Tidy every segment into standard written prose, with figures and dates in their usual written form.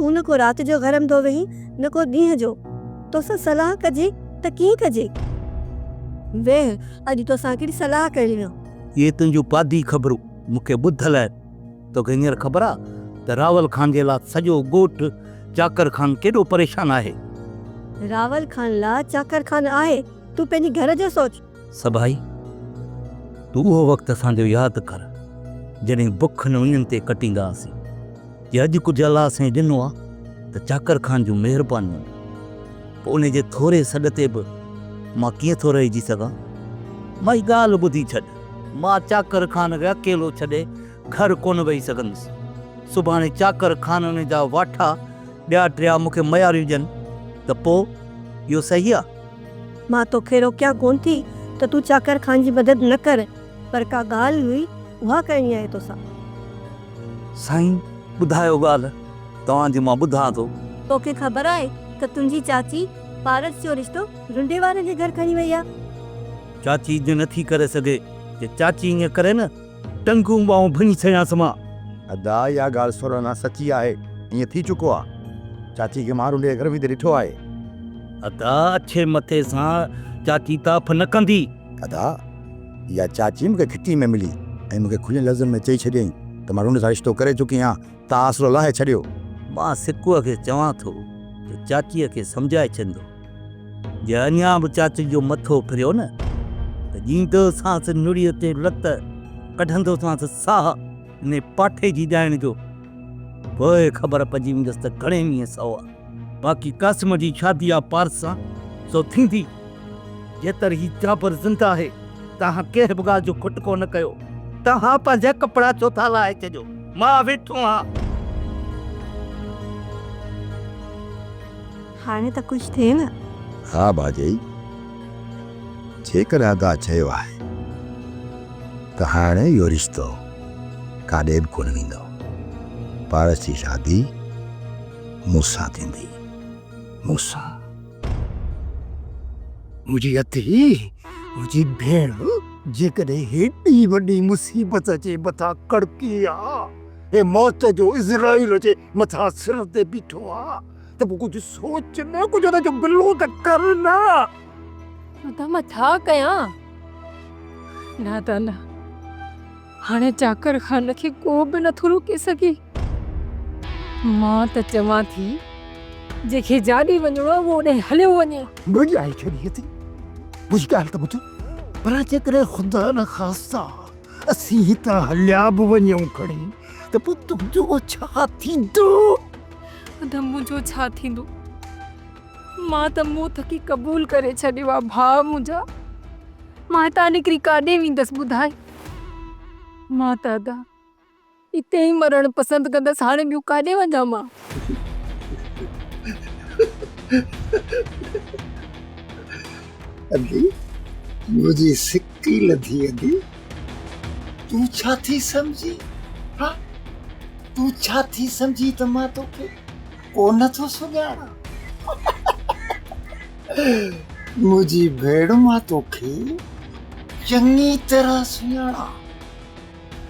तू न को रात जो गरम थो वेहीं न को ॾींहं जो। तोसां सलाह कजे त कीअं कजे। वेह अॼु तोसां कहिड़ी सलाह करिणी आहे। ये तुंहिंजूं पादी ख़बरूं मूंखे ॿुधल आहिनि। तोखे हींअर ख़बर आहे त रावल खान जे लाइ सॼो ॻोठु चाकर खान केॾो परेशान आहे। रावल खान लाइ चाकर खान आहे, तूं पंहिंजे घर जो सोच। सभाई तूं उहो वक़्तु असांजो यादि कर जॾहिं बुख न उन्हनि ते कटींदा हुआसीं। जे अॼु कुझु अलाह साईं ॾिनो आहे त चाकर खान जूं महिरबानियूं। पोइ उन जे थोरे सॾ ते बि मां कीअं थो रहिजी सघां। मां ई ॻाल्हि ॿुधी छॾ, मां चाकर खान खे अकेलो छॾे घर कोन वेही सघंदुसि। सुभाणे चाकर खान उन जा वाठा ॿिया टिया मूंखे मयारियूं ॾियनि त पोइ इहो सही आहे। मां तोखे रोकिया कोन थी त तूं चाकर खान जी मदद न कर, पर का ॻाल्हि हुई उहा करणी आहे तोसां। साईं ॿुधायो ॻाल्हि, तव्हांजी मां ॿुधां थो। तोखे ख़बर आहे त तुंहिंजी चाची पारस जो रिश्तो रुंडे वारे जे घर खणी वई आहे। चाची जो नथी करे सघे, जे चाची ईअं करे न टंगूं ॿाहूं भञी छॾियांसि मां। अदा इहा ॻाल्हि सोराना सची आहे, ईअं थी चुको आहे। चाची खे मां रुंडे घर में त ॾिठो आहे। अदा अछे मथे सां चाची ताफ़ न कंदी। अदा इहा चाची मूंखे खिटी में मिली ऐं मूंखे खुले लफ़्ज़नि में चई छॾियईं त मां रुंड सां रिश्तो करे चुकी आहियां, तव्हां आसरो लाहे छॾियो। मां सिकुअ खे चवां थो त चाचीअ खे सम्झाए छॾंदो। जे अञा बि चाची जो मथो फिरियो न त ॾींदोसांसि नुड़ीअ ते लत, कढंदोसांसि साह इन पाठे जी ॼाइण जो। पोइ ख़बर पइजी वेंदसि त घणे मींहं सौ आहे। बाक़ी क़ासिम जी शादी आहे पारस सां, सो थींदी। जेतर ही जाबर ज़िंदा आहे, तव्हां कंहिं बि ॻाल्हि जो खुटको न कयो। तव्हां पंहिंजा कपिड़ा चोथा लाहे छॾियो, मां वेठो आहियां। हाणे त कुझु थिए न। हा भाॼई, जेकर अदा चयो आहे त हाणे इहो रिश्तो काॾे बि कोन वेंदो। पारस जी शादी मूंसां थींदी, मूंसां। मुंहिंजी अती, मुंहिंजी भेण जेकॾहिं हेॾी वॾी मुसीबत जे मथां कड़की आहे, हे मौत जो इज़राइल जे मथां सिर ते बीठो आहे, त पोइ कुझु सोच न, कुझु हुनजो बिलो त कर न। त मां छा कयां? न त न, हाणे चाकर खान खे को बि नथो रोके सघे। मां त चवां थी जंहिंखे जाॾे वञिणो आहे उहो ओॾे हलियो वञे। बुझाई छॾी अथई, मुंहिंजी ॻाल्हि त ॿुध। पर जेकॾहिं ख़ुदा न ख़ास्ता असीं हितां हलिया बि वञूं खणी, त पोइ तुंहिंजो छा थींदो? त मुंहिंजो छा थींदो? मां त मुंहुं थकी क़बूल करे छॾियो आहे भाउ मुंहिंजा। मां हितां निकिरी काॾे वेंदसि ॿुधाए? मां त अदा हिते ई मरणु पसंदि कंदसि। हाणे ॿियो काॾे वञां मां? अदी मुंहिंजी सिक्की लधी। अदी तूं छा थी सम्झी? हा, तूं छा थी सम्झी त मां तोखे कोन नथो सुञाणा? मुंहिंजी भेण, मां तोखे चङी तरह सुञाणा,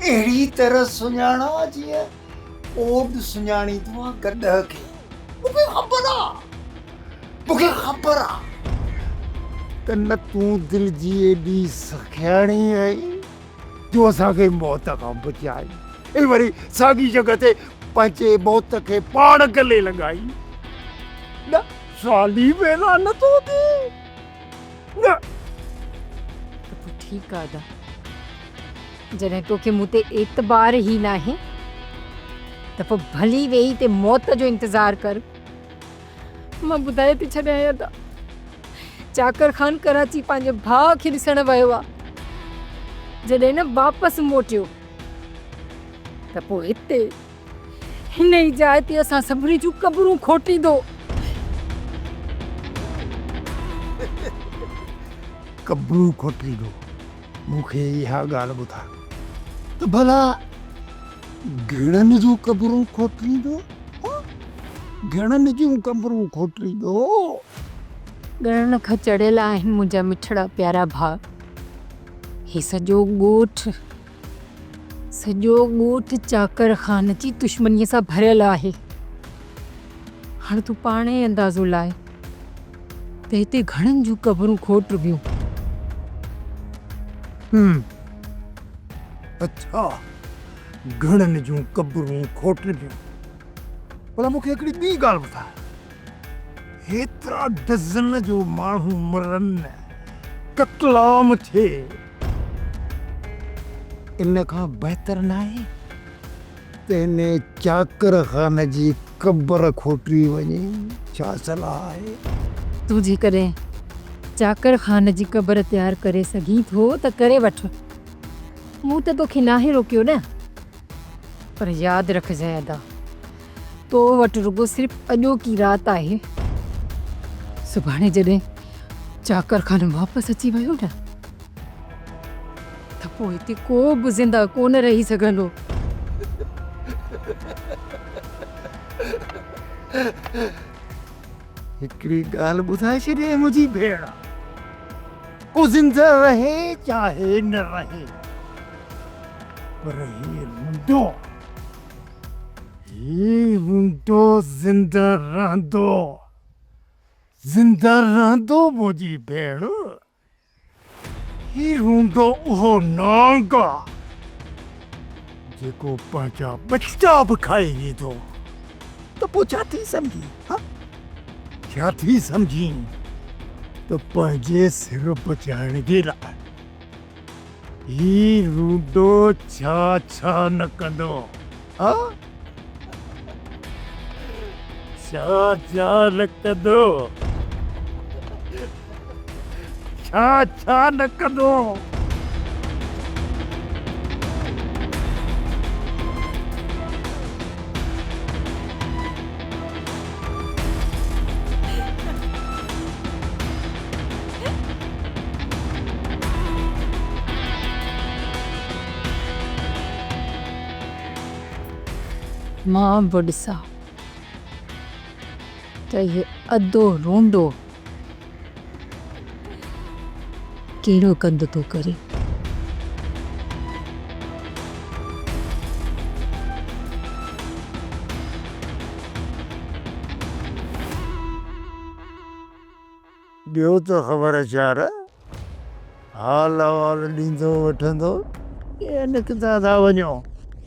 अहिड़ी तरह सुञाणा जीअं ओड सुञाणींदो आहे गॾ खे। मूंखे ख़बर आहे, मूंखे ख़बर आहे त न तूं दिलि जी एॾी सखियाणी आहीं जो असांखे मौत खां बचाई, ऐं वरी साॻी जॻह ते पंहिंजे मौत खे पाण गले लॻाई। न साली वेला नथो थिए न। ठीकु आहे अदा, जॾहिं तोखे मूं ते एतबार ई न आहे त पोइ भली वेही ते मौत जो इंतज़ारु कर। मां ॿुधाए थी छॾियां अदा, चाकर खान कराची पंहिंजे भाउ खे ॾिसण वियो आहे। जॾहिं न वापसि मोटियो त पोइ हिते हिन ई जाइ ते असां सभिनी जूं क़बरूं खोटींदो। कब्रूं खोटींदो? मूंखे इहा ॻाल्हि ॿुधा त भला घणनि जूं क़बरूं खोटींदो? घणनि जूं क़बरूं खोटींदो? ॻणण खां चढ़ियल आहिनि मुंहिंजा मिठड़ा प्यारा भाउ। ही सॼो ॻोठु चाकर खान जी दुश्मनीअ सां भरियल आहे। हाणे तूं पाण ई अंदाज़ो लाए त हिते घणनि जूं क़बरूं खोट बियूं। अच्छा, घणनि जूं क़बरूं खोट बियूं। भला मूंखे हिकिड़ी ॿी ॻाल्हि ॿुधाए, हेतिरा डज़न जो माण्हू मरनि, कतलाम थिए, इन खां बहितर न आहे त हिन चाकर ख़ान जी क़बर खोटी वञे? छा सलाह आहे? तूं जेकॾहिं चाकर ख़ान जी क़बर तयारु करे सघीं थो त करे वठ, मूं त तोखे नाहे रोकियो न। पर यादि रखजांइ अदा, तो वटि रुगो सिर्फ़ु अॼोकी राति आहे। सुभाणे जॾहिं चाकर ख़ान वापसि अची वियो न त पोइ हिते को बि ज़िंदा कोन रही सघंदो। हिकिड़ी ॻाल्हि ॿुधाए छॾे मुंहिंजी भेण, को ज़िंदा रहे चाहे न रहे, पर हीउ रूंडो ज़िंदा रहंदो मुंहिंजी भेण। हीउ रूंडो उहो नांग आहे जेको पंहिंजा बच्चा बि खाई वेंदो। त पोइ छा थी सम्झी? छा थी सम्झी त पंहिंजे सिर बचाइण जे लाइ हीउ रूंडो छा छा न कंदो? छा छा न कंदो? छा छा न कंदो? मां बि ॾिसां त इहो अधो रूंडो कहिड़ो कंद थो करे। ॿियो त ख़बर चार हाल अहवाल ॾींदो वठंदो या निकिता था वञो?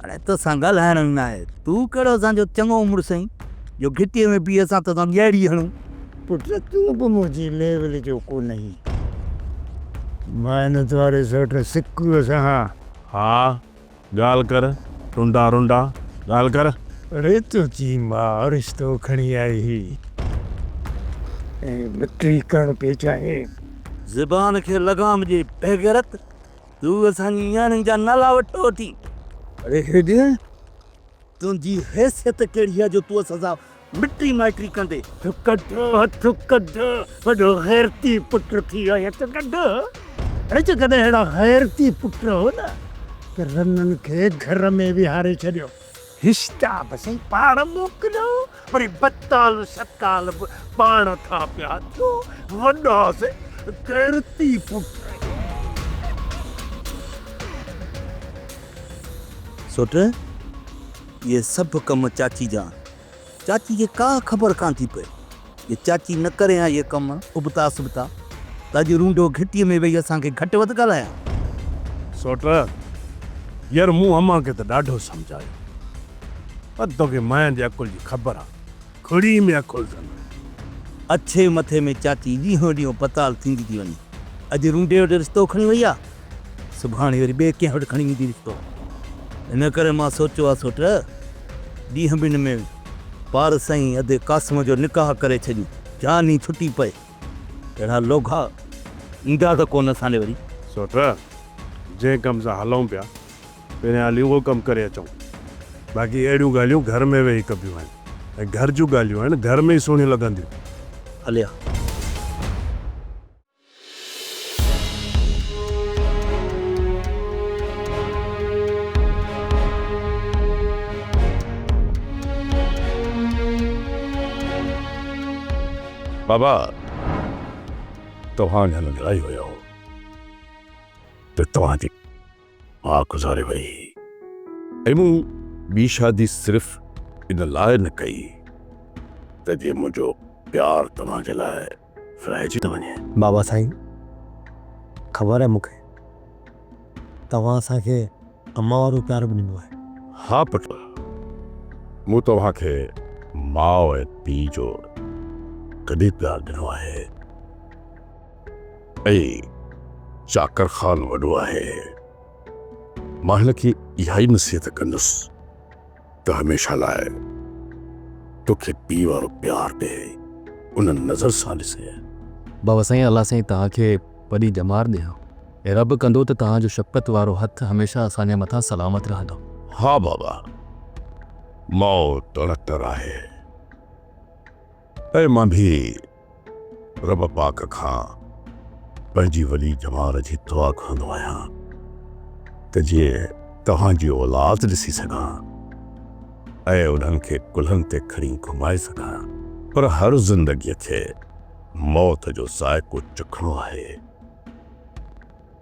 हाणे तोसां ॻाल्हाइण न आहे, तूं कहिड़ो असांजो चङो मुड़ुसु आहीं जो घिटीअ में बीह असां तोसां ॼाड़ी हणूं। पुट तूं बि मुंहिंजी लेवल जो कोन आहीं। महिनत वारे सठ सिकूअ सां हा ॻाल्हि कर, रुंडा रुंडा ॻाल्हि कर। रेतो जी मां रिश्तो खणी आई हुई ऐं मिट्री करण पिए चाहे। ज़बान खे लगाम जे बेग़ैरत, तूं असांजी यानी जा नाला वठो थी। अरे हेॾे तुंहिंजी हैसियत कहिड़ी आहे जो तूं असां सां मिट्री माइट्री कंदे? हथ कढ, वॾो गैरती पुट थी आया त कढ। अरे जेकॾहिं अहिड़ा गैरती पुट हो न त रननि खे घर में विहारे छॾियो, हिस्टा बि सही पाण मोकिलियो, वरी बताल शताल बि पाण था पिया थियो। वॾा से गैरती पुट। सोट, ये सभु कम चाची जा। चाची खे का ख़बर कान थी पए, ये चाची न करे हा ये कम उबता सुबता त अॼु रूंडो घिटीअ में वेही असांखे घटि वधि ॻाल्हायां। सोट यार, मूं अम्मा खे त ॾाढो सम्झायो, पर तोखे मां जे अकुल जी ख़बर आहे, खुड़ी में अकुल अथनि। अच्छे मथे में चाची ॾींहों ॾींहों पताल थींदी थी वञे। अॼु रूंडे वटि रिश्तो खणी वई आहे, सुभाणे वरी ॿिए कंहिं वटि खणी ईंदी रिश्तो। इन करे मां सोचियो आहे सोट, ॾींहं ॿिनि में पार साईं अधे क़ासिम जो निकाह करे छॾियूं, जान ई छुटी पए। अहिड़ा लोघा ईंदा त कोन असांजे वरी। सोट जंहिं कम सां हलूं पिया, पहिरियां हली उहो कमु करे अचूं। बाक़ी अहिड़ियूं ॻाल्हियूं घर में वेही कबियूं आहिनि, ऐं घर जूं ॻाल्हियूं आहिनि घर में ई सुहिणियूं लॻंदियूं। हलिया बाबा, तव्हां हिन ॻाल्हाई हुयो त तव्हांजी मां गुज़ारे वई, ऐं मूं ॿी शादी सिर्फ़ इन लाइ न कई त जे मुंहिंजो प्यार तव्हां जे लाइ फ्राइजी थो वञे। बाबा साईं, ख़बर आहे मूंखे तव्हां असांखे अम्मा वारो प्यारु बि ॾिनो आहे। हा पुट, मूं तव्हांखे माउ ऐं पीउ जो कॾहिं प्यारु ॾिनो आहे। ऐं चाकर ख़ान वॾो आहे, मां हिन खे इहा ई नसीहत कंदुसि त हमेशह लाइ तोखे पीउ वारो प्यारु ॾे, उन नज़र सां ॾिसे। बाबा साईं, अलाह साईं तव्हांखे वॾी ॼमार ॾियां ऐं रब कंदो त तव्हांजो शफ़क़त वारो हथु हमेशह असांजे मथां सलामत रहंदो। हा बाबा, मौत अणतर आहे ऐं मां बि रब पाक खां पंहिंजी वॾी ॼमार जी दुआ कंदो आहियां त जीअं तव्हांजी औलाद ॾिसी सघां ऐं उन्हनि खे कुल्हनि ते खणी घुमाए सघां। पर हर ज़िंदगीअ खे मौत जो ज़ाइक़ो चखणो आहे।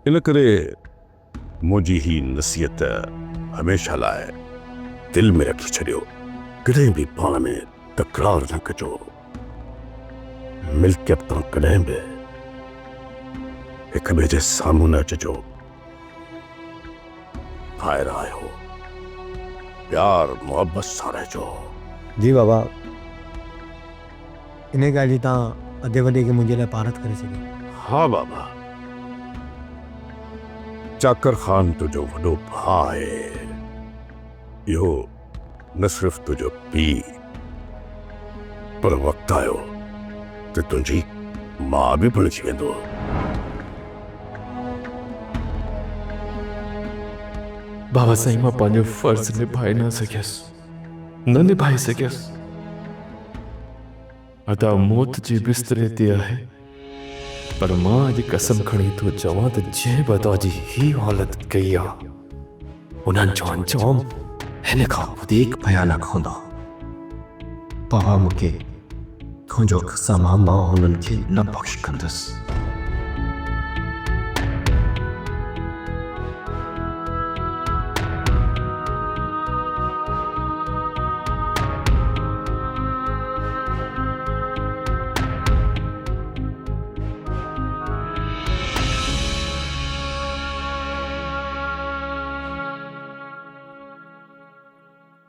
इन करे मुंहिंजी ही नसीहत हमेशह लाइ दिल में रखी छॾियो, कॾहिं बि पाण में तकरार न कजो, मिल्कियत तां कॾहिं बि हिक ॿिए जे साम्हूं न अचिजो। ॿाहिरि आयो, प्यार मोहब्बत सां रहिजो। जी बाबा, इन ॻाल्हि जी तव्हां अधे वॾे खे मुंहिंजे लाइ पारत करे सघे। हा बाबा, चाकर ख़ान तुंहिंजो वॾो भाउ आहे, इहो न सिर्फ़ तुंहिंजो पीउ, पर वक़्तु आयो त तुंहिंजी माउ बि बणिजी वेंदो। बाबा साईं, मां पंहिंजो फर्ज़ निभाए न सघियसि, न निभाए सघियसि। अदा मौत जे बिस्तरे ते आहे, पर मां अॼु कसम खणी थो चवां त जंहिं बि अदा जी ही हालत कई आहे, उन्हनि जो अंजाम हिन खां वधीक भयानक हूंदा। पहा मूंखे तुंहिंजो कसम आहे, मां हुननि खे न बख़्श कंदुसि।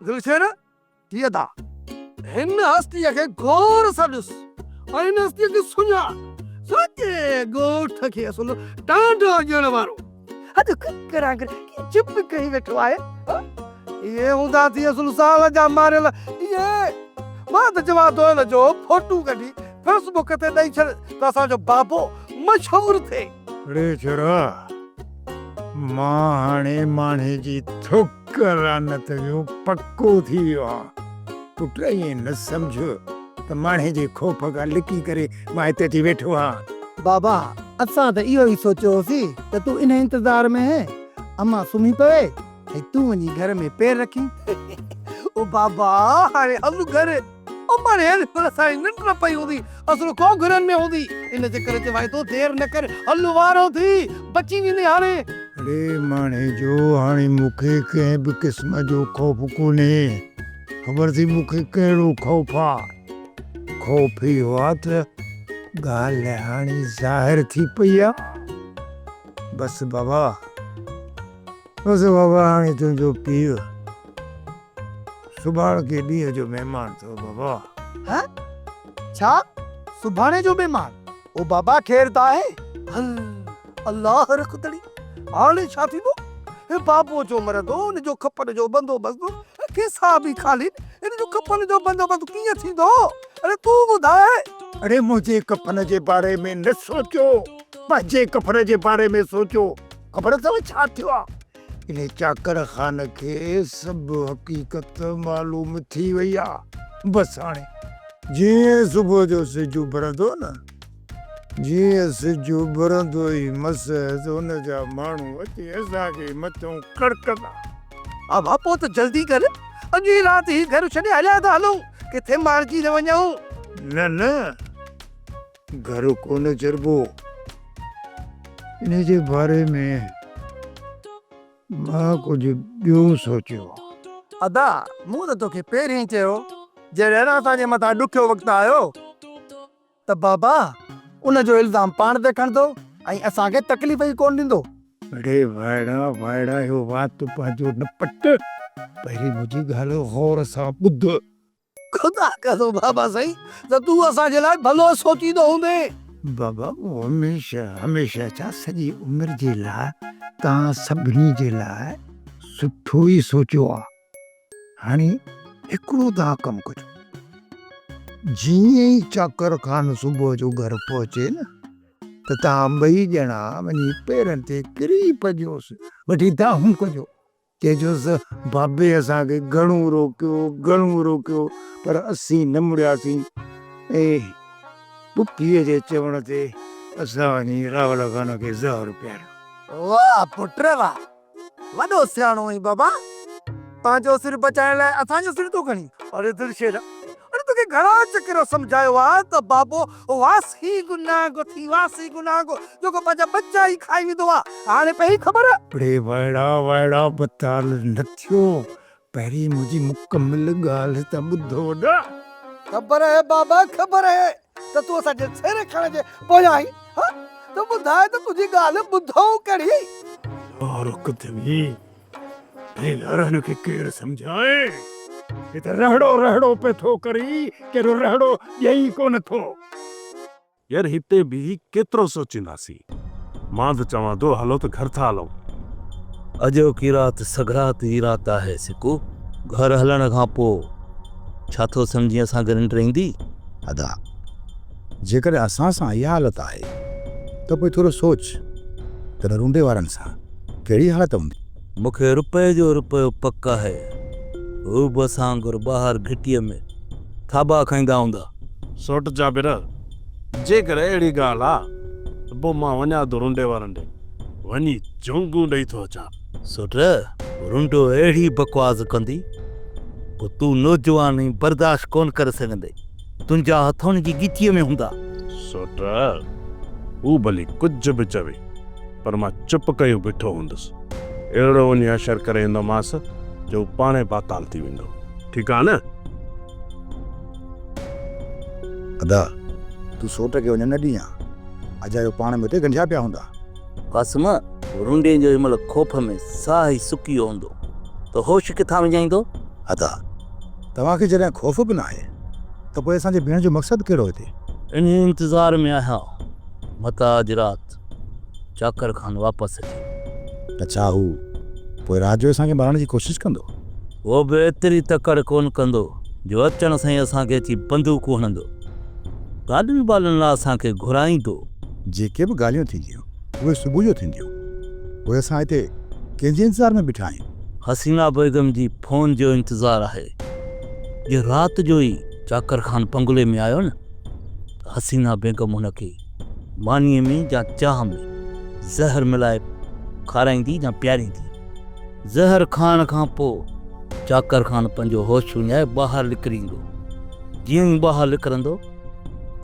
दिलशेर, कीअं था? हिन हस्तीअ खे गौर सां ॾिस ऐं हिन हस्तीअ खे सुञाण। सॼे ॻोठ खे असुल टांडो ॾियण वारो अॼु करां चुप कई वेठो आहे। इहे हूंदा थी असुल साल जा मारियल। इहे मां त चवां थो हिन जो फोटू कढी फेसबुक ते ॾेई छॾ त असांजो बाबो मशहूरु थिए। अरे छोरा, मां हाणे माणे जी थुक रानत जो पक्को थी वियो आहे। पुट ईअं न सम्झ त माणे जे खोफ खां लिकी करे मां हिते अची वेठो आहियां। बाबा, असां त इहो ई सोचियोसीं त तूं इन इंतज़ार में है अम्मा सुम्ही पवे ऐं तूं वञी घर में पेर रखी। ओ बाबा, हाणे हलु घर। ओ माणे पर असांजी निंड न पई हूंदी, असुल को घरनि में हूंदी। इन जे करे चवाई तो देर न कर, हलु वारो थी बची वेंदे हाणे। अरे माणे जो हाणे मूंखे कंहिं बि क़िस्म जो ख़ौफ़ कोन्हे। ख़बर थी मूंखे कहिड़ो ख़ौफ़ आहे? ख़ौफ़ इहो आहे त ॻाल्हि हाणे ज़ाहिर थी पई आहे। बसि बाबा, हाणे तुंहिंजो पीउ सुभाणे के ॾींहं जो महिमान अथव बाबा। छा सुभाणे जो महिमान? ओ बाबा ख़ैर त आहे? हल अल्लाह रखतड़ी, हाणे छा थींदो? हे बाबो जो मरंदो, उन जो खपन जो बंदोबस्त केसा बि खाली, इन जो खपन जो बंदोबस्त कीअं थींदो? अरे तूं ॿुधाए। अरे मुंहिंजे कफन जे बारे में न सोचो, पंहिंजे कफन जे बारे में सोचो। ख़बर अथव छा थियो आहे? इन चाकर ख़ान खे सभु हक़ीक़त मालूम थी वई आहे। बसि हाणे जीअं सुबुह जो सिज उभरंदो न, जीअं सिज उभरंदो ई मस हुन जा माण्हू अची असांखे मथां कड़कंदा। अब बापो त जल्दी कर, अॼु ई राति ही घर छॾे हलिया था हलूं, किथे मारिजी न वञूं। न न, घर कोन चरबो। इन जे बारे में मां कुझु ॿियो सोचियो। अदा, मूं त तोखे पहिरीं चयो जॾहिं न असांजे मथां ॾुखियो वक़्तु आयो त बाबा उन जो इल्ज़ाम पाण ते खणंदो ऐं असांखे तकलीफ़ ई कोन ॾींदो। अरे वाइड़ा वाइड़ा इहो वात पंहिंजो न पट, पहिरीं मुंहिंजी ॻाल्हि गौर सां ॿुध। ख़ुदा कंदो बाबा साईं त तूं असांजे लाइ भलो सोचींदो हूंदे। बाबा हमेशह हमेशह छा सॼी उमिरि जे लाइ तव्हां सभिनी जे लाइ सुठो ई सोचियो आहे। हाणे हिकिड़ो तव्हां कमु कजो, जीअं ई चाकर ख़ान सुबुह जो घर पहुचे न त तव्हां ॿई ॼणा वञी पेरनि ते किरी पजोसि, वठी दाहूं कजो, चइजोसि बाबे असांखे घणो रोकियो पर असीं न मुड़ियासीं, ऐं बुकीअ जे चवण ते असां वञी रावल ख़ान खे ज़हर पियारियो। वाह पुट वाह, वॾो सियाणो आई बाबा। पंहिंजो सिर बचाइण लाइ असांजो सिर थो खणी। अरे दिलशेरा, अरे तोखे घणा चकर सम्झायो आहे त बाबो वासी गुनाहगो थी, वासी गुनाहगो जेको पंहिंजा बच्चा ई खाई वेंदो आहे। हाणे पई ख़बर अरे वाइड़ा बताल न थियो, पहिरीं मुंहिंजी मुकमिल ॻाल्हि त ॿुधो न। ख़बर है बाबा, ख़बर है त तूं असांजे सिर खण जे पोयां आई। त ॿुधाए त तुंहिंजी ॻाल्हि ॿुधऊं कहिड़ी। और कुतबी घरनि खे केरु सम्झाए, हे त रहड़ो पे थो करी, कहिड़ो रहड़ो ॾेई कोन थो। यार हिते बि केतिरो सोचींदासीं। मां त चवां थो हलो त घर था हलूं। अॼो की रात सगरात जी रात आहे सिकू। घर हलण खां पोइ छा थो सम्झी असांखे निंड ईंदी? अदा जेकॾहिं असां सां इहा हालत आहे त पोइ थोरो सोच त रूंडे वारनि सां कहिड़ी हालत हूंदी। मूंखे रुपए जो रुपयो पक आहे, हू बि असां घुर ॿाहिरि घिटीअ में थाबा खाईंदा हूंदा। सोट जा बिर, जेकर अहिड़ी ॻाल्हि आहे त पोइ मां वञा थो रुंडे वारनि ॾे, वञी चुंगू ॾेई थो अचां। सोट रुंडो अहिड़ी बकवास कंदी पोइ तूं नौजवान ई बर्दाश्त कोन करे सघंदे, तुंहिंजा हथनि जी गिटीअ में हूंदा। सोट हू भली कुझु बि चवे पर मां चुप कयो बीठो हूंदुसि। अहिड़ो वञी असर करे ईंदोमांसि जो पाणे पाताल थी वेंदो। ठीकु आहे न? अदा तूं सोट खे वञण न ॾींहुं अजायो पाण में हुते गंढिया पिया हूंदा। कासम रुंडे जो हिनमहिल खोफ में साह ई सुकी वियो हूंदो त होश किथां विझाईंदो? अदा तव्हांखे जॾहिं ख़ौफ़ बि न आहे त पोइ असांजे भेण जो मक़सदु कहिड़ो हिते? इन इंतज़ार में आहियां मता अॼु राति चाकर ख़ान वापसि अचे त छा हू पोइ राति जो असांखे मारण जी कोशिशि कंदो? उहो बि एतिरी तकड़ कोन कंदो जो अचण सां ई असांखे अची बंदूकूं हणंदो, गाॾियुनि ॿालनि लाइ असांखे घुराईंदो। जेके बि ॻाल्हियूं थींदियूं उहे सुबुह जो थींदियूं, पोइ असां हिते कंहिंजे इंतज़ार में बीठा आहियूं? हसीना बेगम जी फ़ोन जो इंतज़ारु आहे। जे राति जो ई चाकर ख़ान पंगुले में आयो न त हसीना बेगम हुनखे मानीअ में या चाह में ज़हर मिलाए खाराईंदी या पियारींदी। ज़हर खाइण खां पोइ चाकर ख़ान पंहिंजो होश विञाए ॿाहिरि निकिरी ईंदो। जीअं ई ॿाहिरि निकिरंदो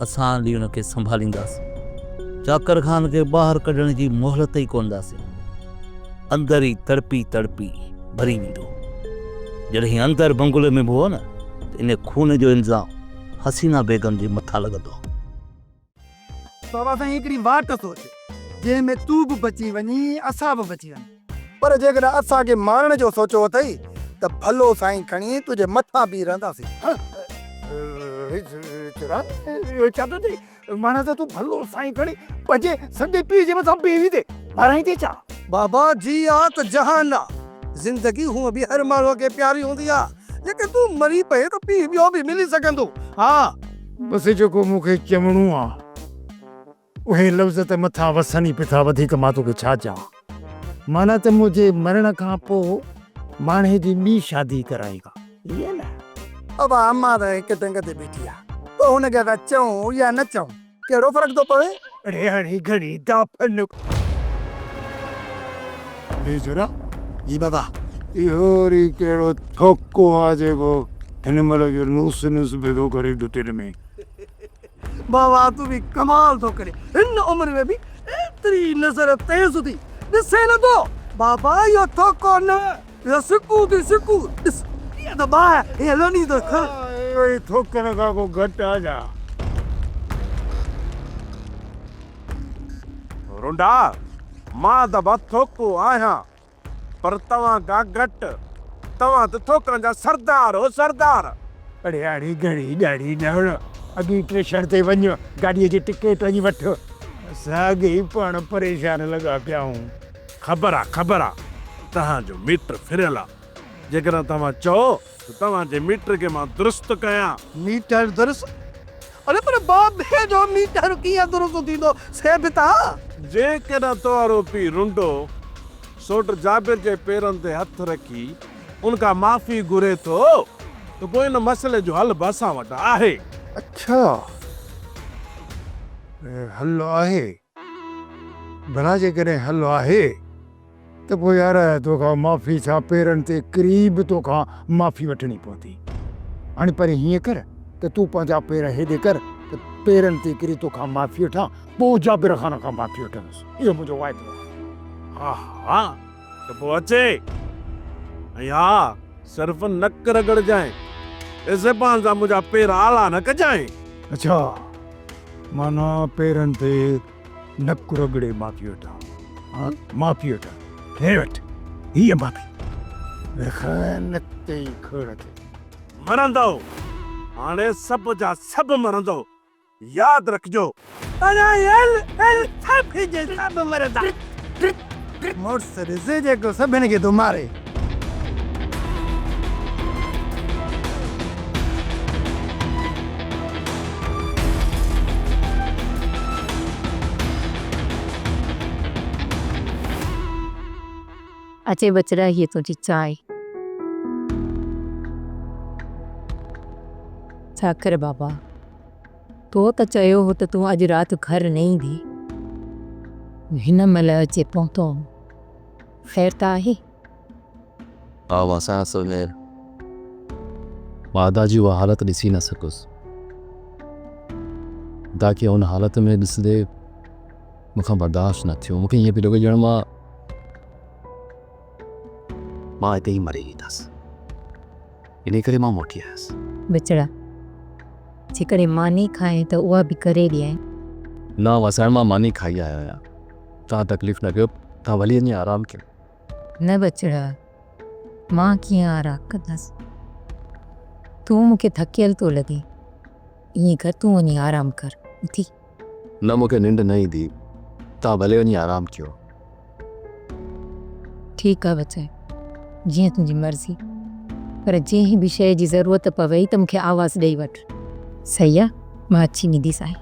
असां हली हुनखे संभालींदासीं। चाकर ख़ान खे ॿाहिरि कढण जी मोहलत ई कोन ॾींदासीं। अंदरि ई तड़पी भरी वेंदो। जॾहिं अंदरि बंगुले में बि हो न त इन खून जो इल्ज़ाम हसीना बेगम जे मथां लॻंदो। बाबा साईं हिकिड़ी वाट सोच जंहिंमें तूं बि बची वञी असां बि बची वञूं, पर जेकॾहिं असांखे मारण जो सोचियो अथई त भलो साईं खणी तुंहिंजे मथां बीह रहंदासीं। छा थो चई? माना त तूं भलो साईं खणी पंहिंजे संदे पीउ जे मथां बीही थी माराई थी छा? बाबा जी आहे त जहान आहे। ज़िंदगी हूअं बि हर माण्हूअ खे प्यारी हूंदी आहे। जेके तूं मरी पए त पीउ ॿियो बि मिली सघंदो। हा बसि जेको मूंखे चवणो आहे उहे लफ़्ज़ त मथां वसनि ई पिया, वधीक मां तोखे छा चवां। माना त मुंहिंजे मरण खां पोइ माणे जी ॿी शादी कराएगा, ईअं न? अब अम्मा त हिकु टंग ते बीठी आहे, पोइ हुनखे अगरि चऊं या न चऊं कहिड़ो फ़र्क़ु थो पवे? अरे हाणे घड़ी दाफ़न जरा जी बाबा। इहो वरी कहिड़ो थोको आहे जेको हिन महिल जो नुस भेदो करे दुतिर में। बाबा तूं बि कमाल थो करे, हिन उमिरि में बि एतिरी नज़र तेज़ थी ॾिसे नथो। बाबा इहो थोको न, इहो सिकू थी सिकू। ॾिस हीअ त ॿाहिरि हीअ लनी थो वही थोकन का को घट आ जा रुंडा मां दबा थोको आया पर तवा का घट तवा तो थोकन जा सरदार हो सरदार अरे अड़ी घड़ी ॾाढी न अॻी स्टेशन ते वञो गाॾीअ जी टिकट वञी वठो साॻे पाण परेशान लॻा पिया आहियूं ख़बर आहे तव्हांजो मीटर फिरियल आहे जेकर तव्हां चओ त तव्हांजे मीटर खे मां दुरुस्त कयां मीटर दुरुस्त अरे पर बाबे जो मीटर कीअं दुरुस्त थींदो सेबिता जेकर तोरो पी रुंडो सोट जाबिर जे पेरनि ते हथ रखी उनका माफ़ी घुरे थो त पोइ इन मसइले जो हल बि असां वटि आहे अच्छा हलो आहे भला जेकॾहिं हलो आहे त पोइ यार तोखां माफ़ी छा पेरनि ते क़रीब तोखां माफ़ी वठणी पवंदी हाणे पर हीअं कर त तूं पंहिंजा पेर हेॾे कर त पेरनि ते किरी तोखां माफ़ी वठां पोइ जाबिर ख़ान खां माफ़ी वठंदुसि इहो मुंहिंजो वाइदो आहे हा त पोइ अचे ऐं हा सिर्फ़ु नक रगड़जांइ ज़बान सां मुंहिंजा पेर आला न कजांइ अच्छा माना पेरनि ते नक रगड़े माफ़ी वठां हा माफ़ी वठां हे वठ हीअ माफ़ी नक ते ई खड़ ते मरंदो हाणे सभु जा सभु मरंदो यादि रखिजो सभु मरंदा मुड़ुस ॾिसे जेको सभिनि खे थो मारे अचे बचड़ा ये तुझी चाय छा कर बाबा तो त चयो हो त तूं अॼु राति घर न ईंदी हिन महिल अचे पहुतो ख़ैर त आहे आवा असां सुनेर मादा जी उहा हालत ॾिसी न सकुसि ताकी उन हालत में ॾिसंदे मूंखां बर्दाश्त न थियो मूंखे ईअं पियो लॻे ॼण मां हिते ई मरी वेंदसि इन करे मां मोटी आयसि बचड़ा जेकॾहिं मानी खाए त उहा बि करे ॾियां न वसाइण मां मानी खाई आयो आहियां तव्हां तकलीफ़ न कयो तव्हां भली वञी आराम कयो न बचड़ा मां कीअं आराम कंदसि तूं मूंखे थकियल थो लॻे ईअं कर तूं वञी आराम कर उथी न मूंखे निंड न ईंदी तव्हां भले वञी आराम कयो ठीकु आहे बचाए जीअं तुंहिंजी मर्ज़ी पर जंहिं बि शइ जी ज़रूरत पवई त मूंखे आवाज़ु ॾेई वठ सही आहे मां अची ईंदीसांइ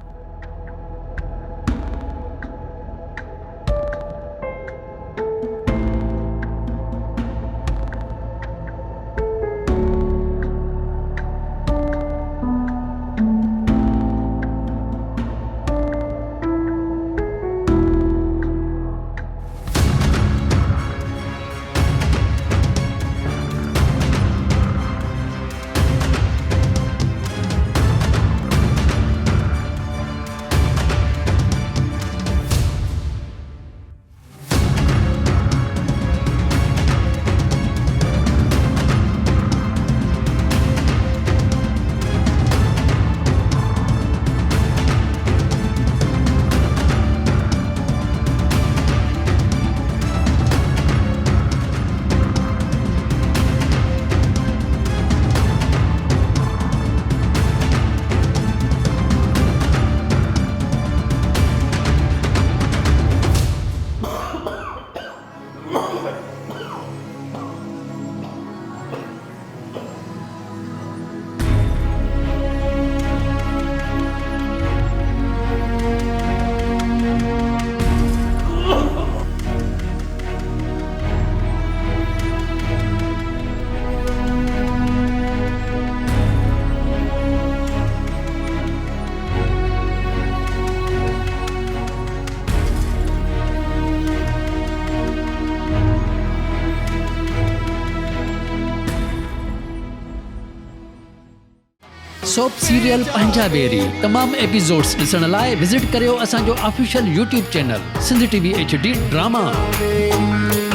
सोप सीरियल पंजाबेरी तमाम एपिसोड्स ॾिसण लाइ विज़िट करियो असांजो official YouTube channel Sindh TV HD drama.